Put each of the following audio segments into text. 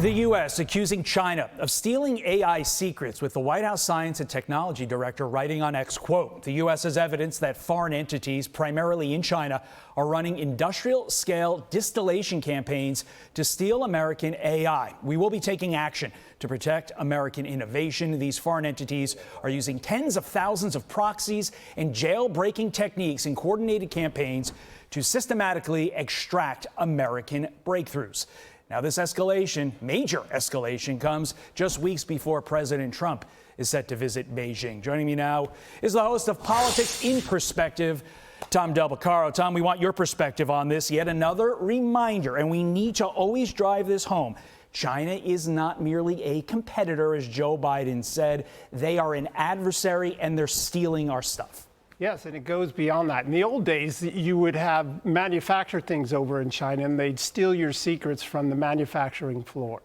The U.S. accusing China of stealing AI secrets, with the White House Science and Technology Director writing on X, quote, "The U.S. has evidence that foreign entities, primarily in China, are running industrial-scale distillation campaigns to steal American AI. We will be taking action to protect American innovation. These foreign entities are using tens of thousands of proxies and jailbreaking techniques in coordinated campaigns to systematically extract American breakthroughs." Now, this escalation, major escalation, comes just weeks before President Trump is set to visit Beijing. Joining me now is the host of Politics in Perspective, Tom Del Beccaro. Tom, we want your perspective on this. Yet another reminder, and we need to always drive this home. China is not merely a competitor, as Joe Biden said. They are an adversary, and they're stealing our stuff. Yes, and it goes beyond that. In the old days, you would have manufacture things over in China, and they'd steal your secrets from the manufacturing floor.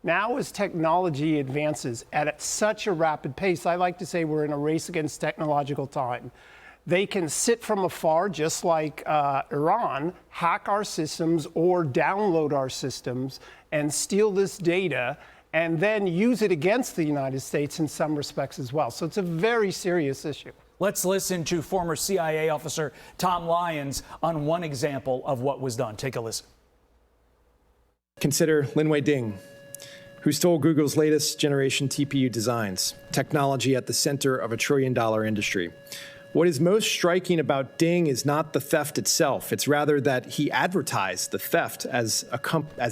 Now, as technology advances at such a rapid pace, I like to say we're in a race against technological time. They can sit from afar, just like Iran, hack our systems or download our systems and steal this data and then use it against the United States in some respects as well. So it's a very serious issue. Let's listen to former CIA officer Tom Lyons on one example of what was done. Take a listen. Consider Linwei Ding, who stole Google's latest generation TPU designs, technology at the center of a $1 trillion industry. What is most striking about Ding is not the theft itself. It's rather that he advertised the theft as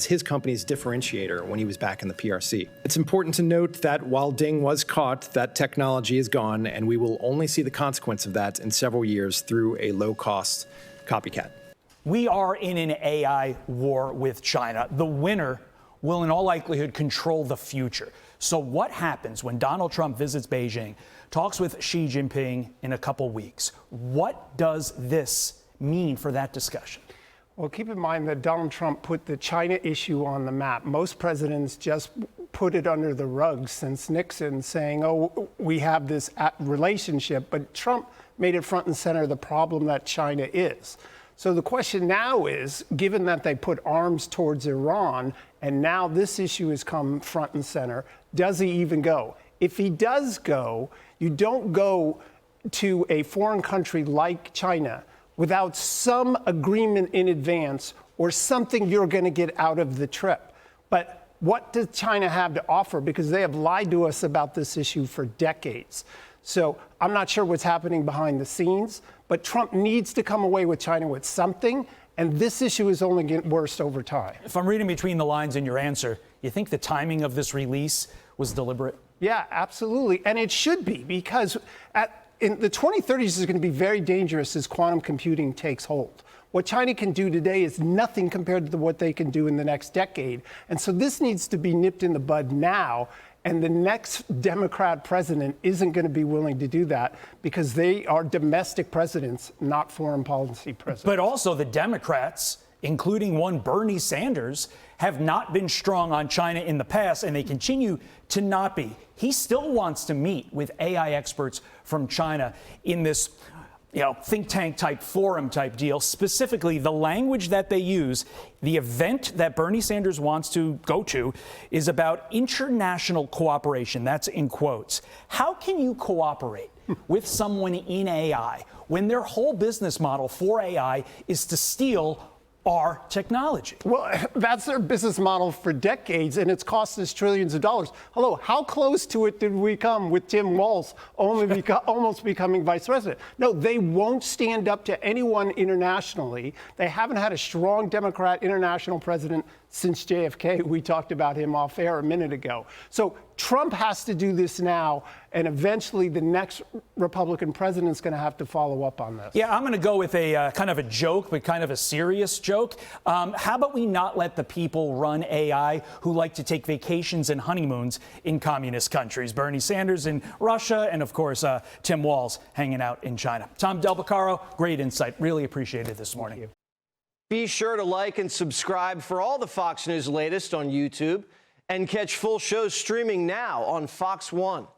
his company's differentiator when he was back in the PRC. It's important to note that while Ding was caught, that technology is gone, and we will only see the consequence of that in several years through a low-cost copycat. We are in an AI war with China. The winner will in all likelihood control the future. So what happens when Donald Trump visits Beijing, talks with Xi Jinping in a couple weeks? What does this mean for that discussion? Well, keep in mind that Donald Trump put the China issue on the map. Most presidents just put it under the rug since Nixon, saying, oh, we have this relationship. But Trump made it front and center the problem that China is. So the question now is, given that they put arms towards Iran, and now this issue has come front and center, does he even go? If he does go, you don't go to a foreign country like China without some agreement in advance or something you're going to get out of the trip. But what does China have to offer? Because they have lied to us about this issue for decades. So I'm not sure what's happening behind the scenes, but Trump needs to come away with China with something, and this issue is only getting worse over time. If I'm reading between the lines in your answer, you think the timing of this release was deliberate? Yeah, absolutely. And it should be, because in the 2030s is going to be very dangerous as quantum computing takes hold. What China can do today is nothing compared to what they can do in the next decade. And so this needs to be nipped in the bud now. And the next Democrat president isn't going to be willing to do that because they are domestic presidents, not foreign policy presidents. But also the Democrats, including one Bernie Sanders, have not been strong on China in the past, and they continue to not be. He still wants to meet with AI experts from China in this think tank type forum type deal. Specifically, the language that they use, the event that Bernie Sanders wants to go to is about international cooperation. That's in quotes. How can you cooperate with someone in AI when their whole business model for AI is to steal our technology? Well, that's their business model for decades, and it's cost us trillions of dollars. Hello, how close to it did we come with Tim Walz almost becoming vice president? No, they won't stand up to anyone internationally. They haven't had a strong Democrat international president since JFK. We talked about him off air a minute ago. So Trump has to do this now, and eventually the next Republican president's going to have to follow up on this. Yeah, I'm going to go with a kind of a joke, but kind of a serious joke. How about we not let the people run AI who like to take vacations and honeymoons in communist countries? Bernie Sanders in Russia, and of course, Tim Walz hanging out in China. Tom Del Beccaro, great insight. Really appreciate it this morning. Be sure to like and subscribe for all the Fox News latest on YouTube, and catch full shows streaming now on Fox One.